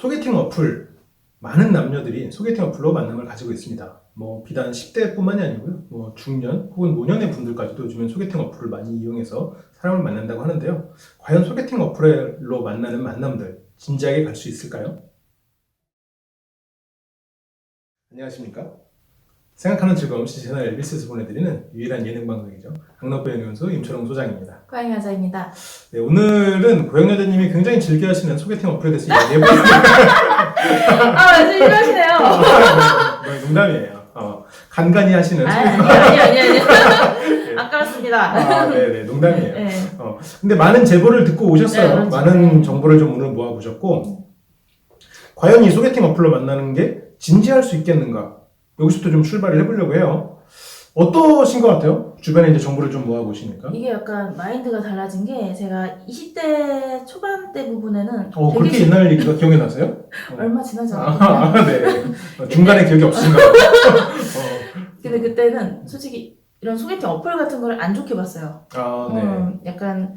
소개팅 어플, 많은 남녀들이 소개팅 어플로 만남을 가지고 있습니다. 뭐 비단 10대뿐만이 아니고요. 뭐 중년 혹은 노년의 분들까지도 요즘엔 소개팅 어플을 많이 이용해서 사람을 만난다고 하는데요. 과연 소개팅 어플로 만나는 만남들 진지하게 갈 수 있을까요? 안녕하십니까? 생각하는 즐거움 시즌 엘비스에서 보내드리는 유일한 예능 방송이죠. 강남고양연수 임철웅 소장입니다. 고양이여자입니다. 네, 오늘은 고양여자님이 굉장히 즐겨하시는 소개팅 어플에 대해서 이야기해보려고 아주 이러시네요. 농담이에요. 간간히 하시는 아니. 아깝습니다. 네네, 농담이에요. 네. 근데 많은 제보를 듣고 오셨어요. 네, 그렇죠. 많은 네. 정보를 좀 오늘 모아보셨고, 과연 이 소개팅 어플로 만나는 게 진지할 수 있겠는가? 여기서부터 좀 출발을 해보려고 해요. 어떠신 것 같아요? 주변에 이제 정보를 좀 모아보시니까. 이게 약간 마인드가 달라진 게 제가 20대 초반 때 부분에는 그렇게 되게 옛날 얘기가 기억이 나세요? 얼마 지나지 않았거든요. 네. 중간에 기억이 없으신가 봐요. 근데 그때는 솔직히 이런 소개팅 어플 같은 걸 안 좋게 봤어요. 네. 약간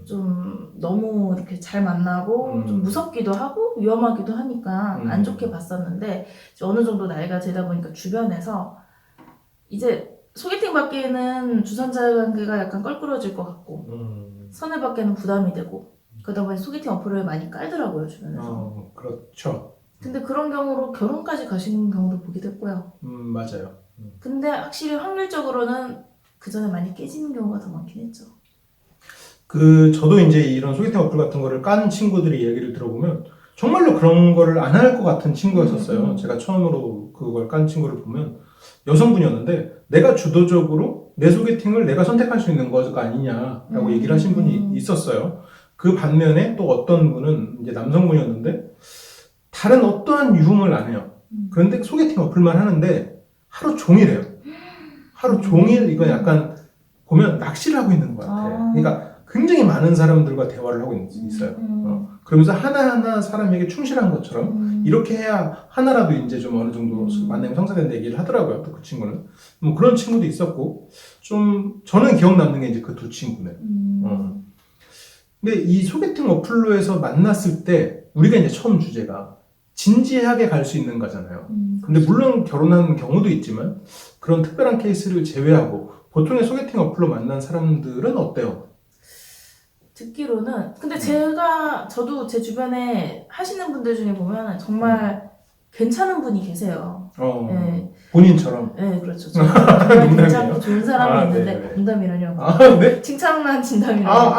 좀 너무 이렇게 잘 만나고 좀 무섭기도 하고 위험하기도 하니까 안 좋게 봤었는데 이제 어느 정도 나이가 되다 보니까 주변에서 이제 소개팅 받기에는 주선자 관계가 약간 껄끄러질 것 같고 선을 받기에는 부담이 되고 그러다 보니 소개팅 어플을 많이 깔더라고요 주변에서. 그렇죠. 근데 그런 경우로 결혼까지 가시는 경우도 보기도 했고요. 맞아요. 근데 확실히 확률적으로는 그 전에 많이 깨지는 경우가 더 많긴 했죠. 저도 이제 이런 소개팅 어플 같은 거를 깐 친구들의 이야기를 들어보면 정말로 그런 거를 안 할 것 같은 친구였었어요. 제가 처음으로 그걸 깐 친구를 보면 여성분이었는데 내가 주도적으로 내 소개팅을 내가 선택할 수 있는 거가 아니냐라고 얘기를 하신 분이 있었어요. 그 반면에 또 어떤 분은 이제 남성분이었는데 다른 어떠한 유흥을 안 해요. 그런데 소개팅 어플만 하는데 하루 종일 해요. 하루 종일 이건 약간 보면 낚시를 하고 있는 것 같아요. 그러니까 굉장히 많은 사람들과 대화를 하고 있어요. 그러면서 하나하나 사람에게 충실한 것처럼 이렇게 해야 하나라도 이제 좀 어느 정도 만남이 성사된다 얘기를 하더라고요. 또 그 친구는. 뭐 그런 친구도 있었고, 좀 저는 기억 남는 게 이제 그 두 친구는. 근데 이 소개팅 어플로 해서 만났을 때 우리가 이제 처음 주제가 진지하게 갈 수 있는 거잖아요. 근데 물론 결혼한 경우도 있지만 그런 특별한 케이스를 제외하고 보통의 소개팅 어플로 만난 사람들은 어때요? 듣기로는 근데 저도 제 주변에 하시는 분들 중에 보면 정말 괜찮은 분이 계세요. 네. 본인처럼. 네, 그렇죠. 정말 괜찮고 좋은 사람이 있는데 네네. 농담이라뇨. 네? 칭찬만 진담이라뇨.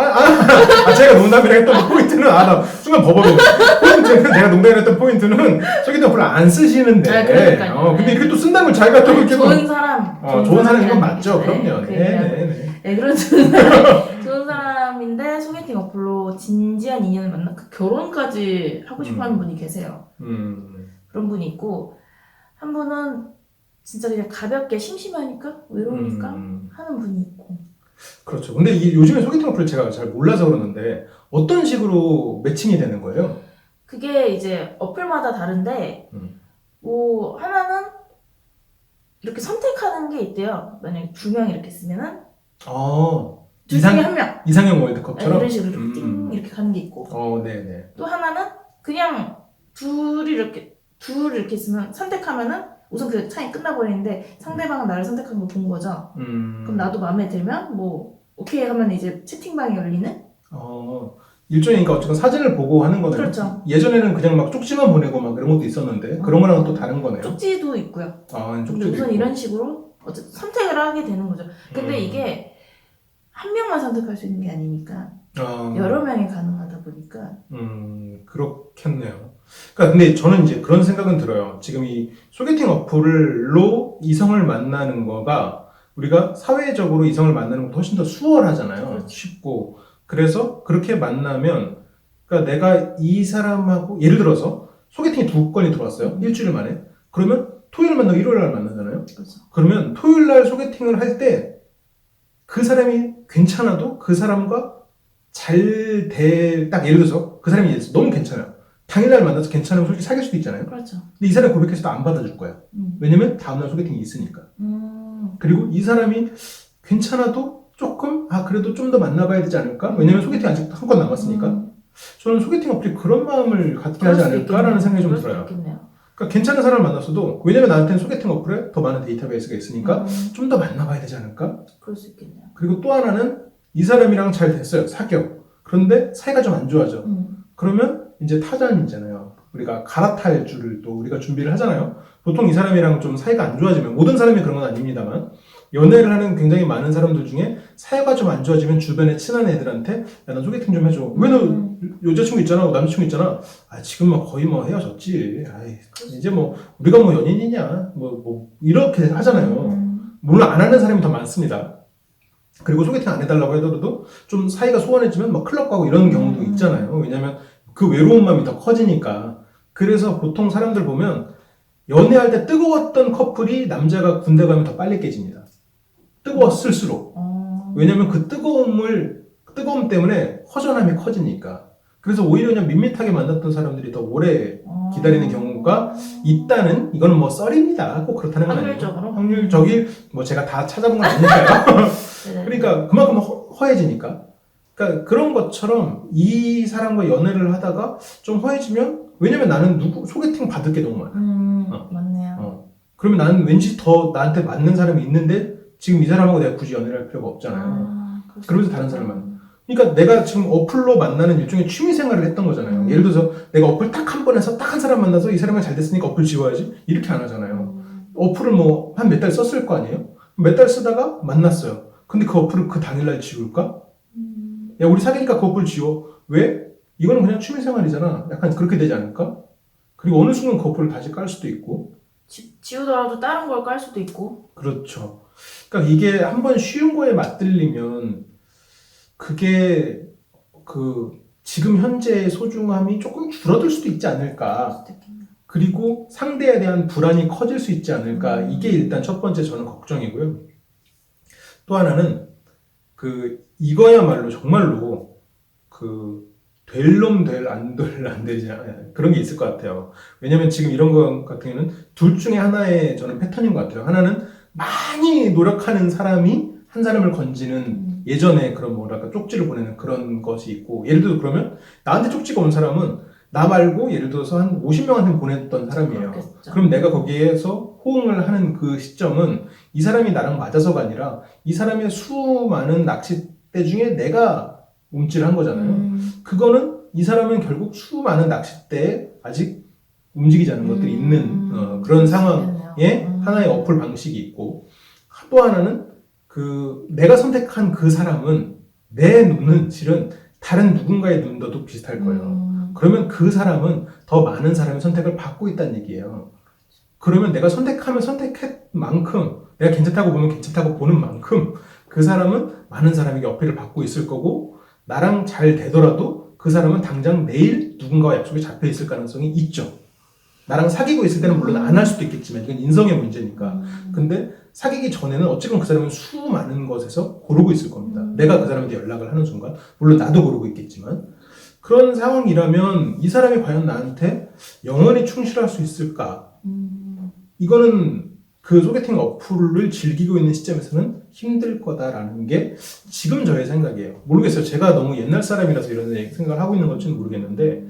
제가 농담이라 했던 포인트는 나 순간 버벅이네. 포인트는 제가 농담이라 했던 포인트는 소개팅 어플을 안 쓰시는데. 그러니까요. 근데 이렇게 또 쓴다는 걸 자기가 또 이렇게 좋은 사람. 좋은 사람인 건 맞죠. 네, 그럼요. 네, 그런 좋은 사람인데 소개팅 어플로 진지한 인연을 만나 그 결혼까지 하고 싶어하는 분이 계세요. 그런 분이 있고 한 분은 진짜 그냥 가볍게 심심하니까 외로우니까 하는 분이 있고. 그렇죠. 근데 요즘에 소개팅 어플을 제가 잘 몰라서 그러는데 어떤 식으로 매칭이 되는 거예요? 그게 이제 어플마다 다른데 뭐 하나는 이렇게 선택하는 게 있대요. 만약에 2명 이렇게 쓰면은 둘 중에 한 명. 이상형 월드컵처럼? 이런 식으로 이렇게 띵 이렇게 가는 게 있고. 네네. 또 하나는 그냥 둘을 이렇게 쓰면 선택하면은 우선 그 차이 끝나버리는데 상대방은 나를 선택한 거 본 거죠. 그럼 나도 마음에 들면 뭐 오케이 하면 이제 채팅방이 열리는? 일종의 그러니까 어쨌든 사진을 보고 하는 거네요. 그렇죠. 예전에는 그냥 막 쪽지만 보내고 막 그런 것도 있었는데 그런 거랑은 또 다른 거네요. 쪽지도 있고요. 근데 쪽지도 우선 있고. 이런 식으로 어쨌든 선택을 하게 되는 거죠. 근데 이게 한 명만 선택할 수 있는 게 아니니까 여러 명이 가능하다 보니까 그렇겠네요. 그러니까 근데 저는 이제 그런 생각은 들어요. 지금 이 소개팅 어플로 이성을 만나는 거가 우리가 사회적으로 이성을 만나는 것도 훨씬 더 수월하잖아요. 그렇죠. 쉽고. 그래서 그렇게 만나면 그러니까 내가 이 사람하고 예를 들어서 소개팅이 2건이 들어왔어요. 일주일 만에. 그러면 토요일 만나고 일요일 날 만나잖아요. 그렇죠. 그러면 토요일 날 소개팅을 할 때 그 사람이 괜찮아도 그 사람과 딱 예를 들어서 그 사람이 너무 괜찮아요. 당일날 만나서 괜찮으면 솔직히 사귈 수도 있잖아요. 그렇죠. 근데 이 사람이 고백해서도 안 받아줄 거야. 왜냐면 다음날 소개팅이 있으니까. 그리고 이 사람이 괜찮아도 조금 그래도 좀 더 만나봐야 되지 않을까? 왜냐면 소개팅 아직 한 건 남았으니까. 저는 소개팅 어플이 그런 마음을 갖게 그럴 하지 수도 않을까라는 있겠네요. 생각이 좀 그럴 수도 들어요. 있겠네요. 그러니까 괜찮은 사람을 만났어도 왜냐면 나한테는 소개팅 어플에 더 많은 데이터베이스가 있으니까 음, 좀 더 만나봐야 되지 않을까? 그럴 수 있겠네요. 그리고 또 하나는 이 사람이랑 잘 됐어요. 사겨. 그런데 사이가 좀 안 좋아져. 그러면 이제 타잔이잖아요. 우리가 갈아탈 줄을 또 우리가 준비를 하잖아요. 보통 이 사람이랑 좀 사이가 안 좋아지면 모든 사람이 그런 건 아닙니다만 연애를 하는 굉장히 많은 사람들 중에 사이가 좀 안 좋아지면 주변에 친한 애들한테 야, 너 소개팅 좀 해줘. 왜 너 여자친구 있잖아, 남자친구 있잖아. 아 지금 뭐 거의 뭐 헤어졌지. 아이, 이제 뭐 우리가 뭐 연인이냐. 뭐 이렇게 하잖아요. 물론 안 하는 사람이 더 많습니다. 그리고 소개팅 안 해달라고 하더라도 좀 사이가 소원해지면 막 클럽 가고 이런 경우도 있잖아요. 왜냐면 그 외로운 마음이 더 커지니까. 그래서 보통 사람들 보면 연애할 때 뜨거웠던 커플이 남자가 군대 가면 더 빨리 깨집니다. 뜨거웠을수록. 왜냐면 그 뜨거움 때문에 허전함이 커지니까. 그래서 오히려 그냥 밋밋하게 만났던 사람들이 더 오래 기다리는 경우가 있다는, 이거는 뭐 썰입니다. 꼭 그렇다는 건 아니에요. 확률적으로? 확률적인, 뭐 제가 다 찾아본 건 아니니까요. 네네. 그러니까 그만큼 허해지니까. 그러니까 그런 것처럼 이 사람과 연애를 하다가 좀 허해지면, 왜냐면 나는 소개팅 받을 게 너무 많아. 맞네요. 그러면 나는 왠지 더 나한테 맞는 사람이 있는데 지금 이 사람하고 내가 굳이 연애를 할 필요가 없잖아요. 그러면서 다른 사람만. 그러니까 내가 지금 어플로 만나는 일종의 취미 생활을 했던 거잖아요. 예를 들어서 내가 어플 딱 한 번 해서 딱 한 사람 만나서 이 사람이랑 잘 됐으니까 어플 지워야지. 이렇게 안 하잖아요. 어플을 뭐 한 몇 달 썼을 거 아니에요? 몇 달 쓰다가 만났어요. 근데 그 어플을 그 당일날 지울까? 야, 우리 사귀니까 그 어플 지워. 왜? 이거는 그냥 취미 생활이잖아. 약간 그렇게 되지 않을까? 그리고 어느 순간 그 어플을 다시 깔 수도 있고. 지우더라도 다른 걸 깔 수도 있고. 그렇죠. 그러니까 이게 한번 쉬운 거에 맞들리면 그게 지금 현재의 소중함이 조금 줄어들 수도 있지 않을까. 그리고 상대에 대한 불안이 커질 수 있지 않을까. 이게 일단 첫 번째 저는 걱정이고요. 또 하나는 이거야말로 정말로 될 놈 안 되지 그런 게 있을 것 같아요. 왜냐면 지금 이런 거 같은 경우는 둘 중에 하나의 저는 패턴인 것 같아요. 하나는 많이 노력하는 사람이 한 사람을 건지는 예전에 그런 뭐랄까 쪽지를 보내는 그런 것이 있고, 예를 들어 그러면 나한테 쪽지가 온 사람은 나 말고 예를 들어서 한 50명한테 보냈던 사람이에요. 그렇겠죠. 그럼 내가 거기에서 호응을 하는 그 시점은 이 사람이 나랑 맞아서가 아니라 이 사람의 수많은 낚싯대 중에 내가 움찔한 거잖아요. 그거는 이 사람은 결국 수많은 낚싯대에 아직 움직이지 않은 것들이 있는 그런 상황에 하나의 어플 방식이 있고, 또 하나는 내가 선택한 그 사람은 내 눈은 실은 다른 누군가의 눈과도 비슷할 거예요. 그러면 그 사람은 더 많은 사람의 선택을 받고 있다는 얘기예요. 그러면 내가 선택하면 선택한 만큼, 내가 괜찮다고 보면 괜찮다고 보는 만큼 그 사람은 많은 사람에게 어필을 받고 있을 거고, 나랑 잘 되더라도 그 사람은 당장 내일 누군가와 약속이 잡혀 있을 가능성이 있죠. 나랑 사귀고 있을 때는 물론 안 할 수도 있겠지만 이건 인성의 문제니까. 근데 사귀기 전에는 어쨌건 그 사람은 수많은 것에서 고르고 있을 겁니다. 내가 그 사람한테 연락을 하는 순간, 물론 나도 고르고 있겠지만, 그런 상황이라면 이 사람이 과연 나한테 영원히 충실할 수 있을까? 이거는 그 소개팅 어플을 즐기고 있는 시점에서는 힘들 거다라는 게 지금 저의 생각이에요. 모르겠어요. 제가 너무 옛날 사람이라서 이런 생각을 하고 있는 건지는 모르겠는데,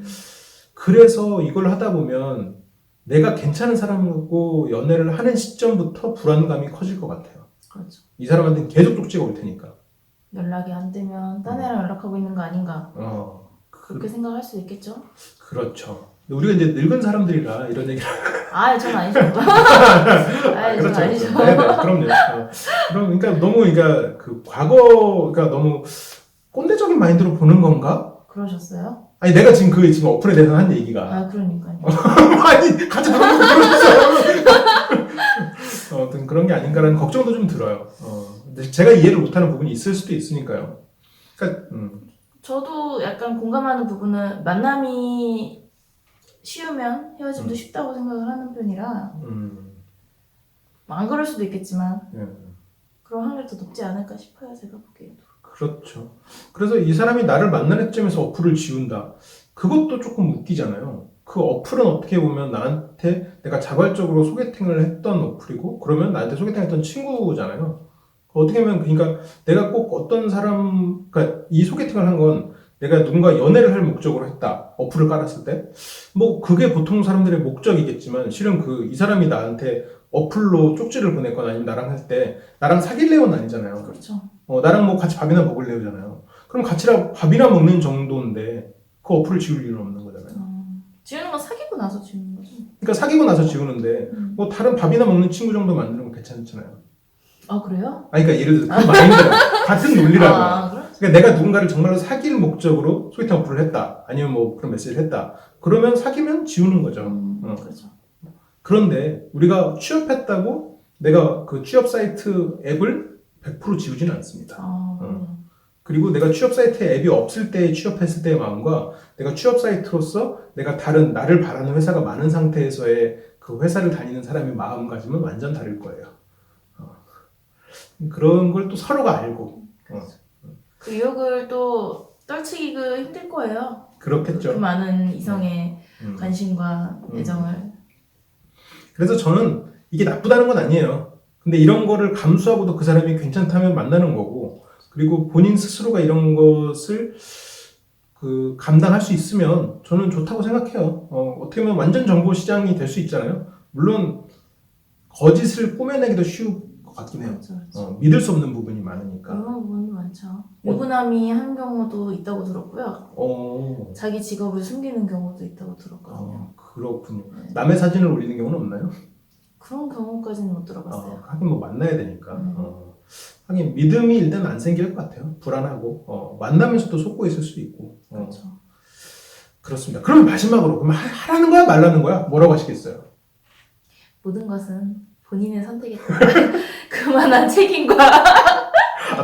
그래서 이걸 하다 보면 내가 괜찮은 사람하고 연애를 하는 시점부터 불안감이 커질 것 같아요. 그렇죠. 이 사람한테는 계속 쪽지가 올 테니까. 연락이 안 되면 딴 애랑 연락하고 있는 거 아닌가. 그렇게 생각할 수 있겠죠? 그렇죠. 우리가 이제 늙은 사람들이라 이런 얘기를. 전 아니죠. 전 그렇죠. 아니죠. 네, 그럼요. 그러니까 너무, 과거가 너무 꼰대적인 마인드로 보는 건가? 그러셨어요? 아니, 내가 지금 어플에 대해서 한 얘기가. 그러니까요. 아니, 같이 들어보셨어요. 아무튼 그런 게 아닌가라는 걱정도 좀 들어요. 근데 제가 이해를 못하는 부분이 있을 수도 있으니까요. 그러니까, 저도 약간 공감하는 부분은 만남이 쉬우면 헤어짐도 쉽다고 생각을 하는 편이라 안 그럴 수도 있겠지만 그런 확률이 더 높지 않을까 싶어요. 제가 보기에도. 그렇죠. 그래서 이 사람이 나를 만나는 시점에서 어플을 지운다. 그것도 조금 웃기잖아요. 그 어플은 어떻게 보면 나한테 내가 자발적으로 소개팅을 했던 어플이고, 그러면 나한테 소개팅했던 친구잖아요. 어떻게 보면 그러니까 내가 꼭 어떤 사람, 그러니까 이 소개팅을 한 건 내가 누군가 연애를 할 목적으로 했다. 어플을 깔았을 때. 뭐, 그게 보통 사람들의 목적이겠지만, 실은 이 사람이 나한테 어플로 쪽지를 보냈거나 아니면 나랑 할 때, 나랑 사귈래요는 아니잖아요. 그렇죠. 나랑 뭐 같이 밥이나 먹을래요잖아요. 그럼 같이 밥이나 먹는 정도인데, 그 어플을 지울 일은 없는 거잖아요. 지우는 건 사귀고 나서 지우는 거죠. 그러니까 사귀고 나서 지우는데, 뭐 다른 밥이나 먹는 친구 정도 만드는 건 괜찮잖아요. 아, 그래요? 아니, 그러니까 예를 들어서 그 마인드라 같은 논리라고. 그렇죠. 그러니까 내가 누군가를 정말로 사귈 목적으로 소개팅 어플을 했다. 아니면 뭐 그런 메시지를 했다. 그러면 사귀면 지우는 거죠. 그렇죠. 그런데 우리가 취업했다고 내가 그 취업 사이트 앱을 100% 지우지는 않습니다. 그리고 내가 취업 사이트에 앱이 없을 때 취업했을 때의 마음과 내가 취업 사이트로서 내가 다른 나를 바라는 회사가 많은 상태에서의 그 회사를 다니는 사람의 마음가짐은 완전 다를 거예요. 그런 걸 또 서로가 알고. 그 유혹을 또 떨치기가 힘들 거예요. 그렇겠죠. 그 많은 이성의 관심과 애정을. 그래서 저는 이게 나쁘다는 건 아니에요. 근데 이런 거를 감수하고도 그 사람이 괜찮다면 만나는 거고, 그리고 본인 스스로가 이런 것을 감당할 수 있으면 저는 좋다고 생각해요. 어떻게 보면 완전 정보 시장이 될 수 있잖아요. 물론 거짓을 꾸며내기도 쉬울 것 같긴 해요. 그렇죠. 믿을 수 없는 부분이 많으니까. 그런 부분이 많죠. 유부남이 한 경우도 있다고 들었고요. 자기 직업을 숨기는 경우도 있다고 들었거든요. 그렇군요. 네. 남의 사진을 올리는 경우는 없나요? 그런 경우까지는 못 들어봤어요. 하긴 뭐 만나야 되니까. 하긴 믿음이 일단 안 생길 것 같아요. 불안하고 만나면서도 속고 있을 수도 있고. 그렇죠. 그렇습니다. 그럼 마지막으로 그럼 하라는 거야 말라는 거야? 뭐라고 하시겠어요? 모든 것은 본인의 선택이다. 그만한 책임과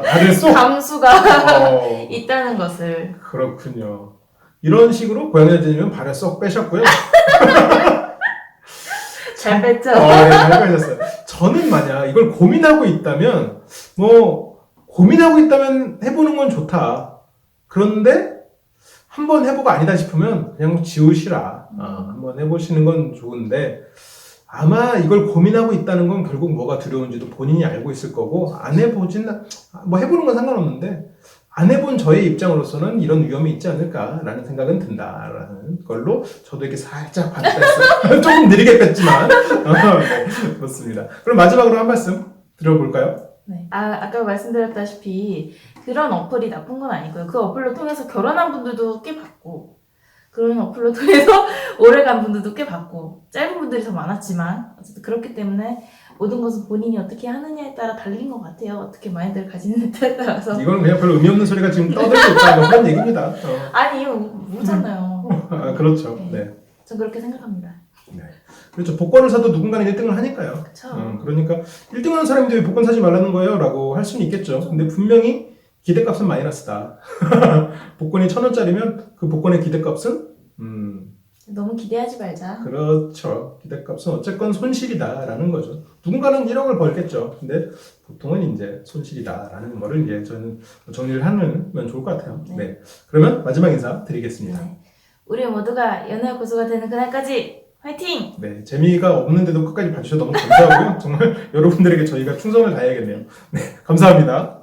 다들 쏙 감수가 있다는 것을. 그렇군요. 이런 식으로 고양이가 들리면 발을 쏙 빼셨고요. 잘 뺐죠? 네, 잘 빼셨어요. 저는 만약 이걸 고민하고 있다면 고민하고 있다면 해보는 건 좋다. 그런데 한번 해보고 아니다 싶으면 그냥 지우시라. 한번 해보시는 건 좋은데 아마 이걸 고민하고 있다는 건 결국 뭐가 두려운지도 본인이 알고 있을 거고 안 해보진 뭐 해보는 건 상관없는데 안 해본 저의 입장으로서는 이런 위험이 있지 않을까라는 생각은 든다라는 걸로 저도 이렇게 살짝 반대했어요. 조금 느리게 뺐지만 네, 그렇습니다. 그럼 마지막으로 한 말씀 들어볼까요? 네. 아까 말씀드렸다시피 그런 어플이 나쁜 건 아니고요. 그 어플로 통해서 결혼한 분들도 꽤 봤고 그런 어플로 통해서 오래간 분들도 꽤 봤고 짧은 분들이 더 많았지만 어쨌든 그렇기 때문에 모든 것은 본인이 어떻게 하느냐에 따라 달린 것 같아요. 어떻게 마인드를 가지느냐에 따라서. 이거는 그냥 별로 의미 없는 소리가 지금 떠들고 있다 뭐 그런 얘기입니다. 아니 이거 모르잖아요. 그렇죠. 네. 네. 전 그렇게 생각합니다. 네. 그렇죠. 복권을 사도 누군가는 1등을 하니까요. 그렇죠. 그러니까 1등 하는 사람인데 왜 복권 사지 말라는 거예요? 라고 할 수는 있겠죠. 근데 분명히 기대값은 마이너스다. 복권이 1,000원짜리면 그 복권의 기대값은 너무 기대하지 말자. 그렇죠. 기대값은 어쨌건 손실이다라는 거죠. 누군가는 1억을 벌겠죠. 근데 보통은 이제 손실이다라는 거를 이제 저는 정리를 하면 좋을 것 같아요. 네. 네. 그러면 마지막 인사 드리겠습니다. 네. 우리 모두가 연애 고수가 되는 그날까지 화이팅! 네. 재미가 없는데도 끝까지 봐주셔서 너무 감사하고요. 정말 여러분들에게 저희가 충성을 다해야겠네요. 네. 감사합니다.